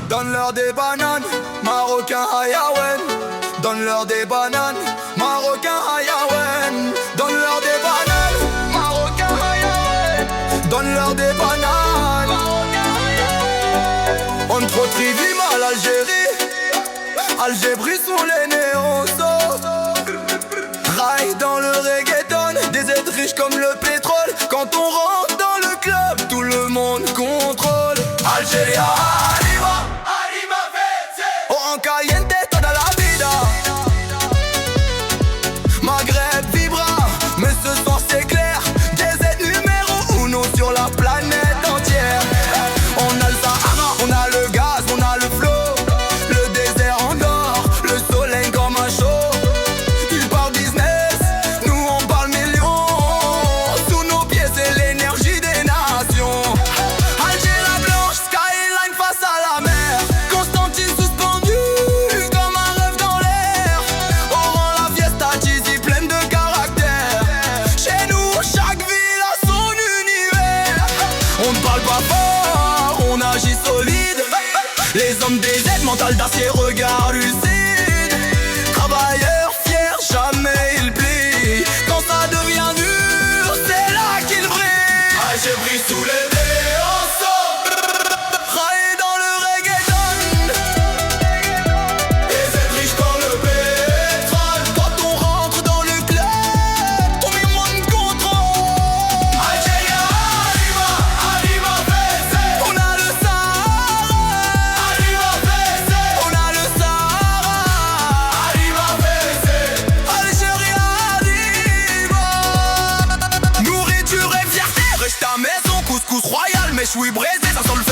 Donne-leur des bananes, marocain hayawen. Donne-leur des bananes, marocain hayawen. Donne-leur des bananes, marocain hayawen. Donne-leur des bananes, marocain hayawen. On trop trivime à l'Algérie. Algébrie sont les néonsos. Raille dans le reggaeton, des aides riches comme le pétrole. Quand on rentre dans le club, tout le monde contrôle. Algéria, en caliente toda la vida. Maghreb vibra, mais ce soir c'est clair. DZ numéro 1 sur la planète entière. On a le Sahara, on a le gaz, on a le flot. Le désert en or, le soleil comme un show. Ils parlent business, nous on parle millions. Sous nos pieds c'est l'énergie des nations. Alger la blanche, skyline face à la mer. Constantine suspendu comme un rêve dans l'air. Oran la fiesta, cheesy, pleine de caractère. Chez nous, chaque ville a son univers. On ne parle pas fort, on agit solide. Les hommes des aides, mental d'acier, regard lucide. Travailleurs fiers, jamais ils plient. Quand ça devient dur, c'est là qu'ils brillent. J'ai pris sous les raillé dans le reggaeton. Les aides riches dans le pétrole. Quand on rentre dans le club, tout le monde contrôle. Algéria, arriva, baissé. On a le Sahara. Arriva, baissé. On a le Sahara. Arriva, baissé. Algéria, arriva. Nourriture et fierté, reste à maison, couscous royal. Mais je suis braisé, ça sent le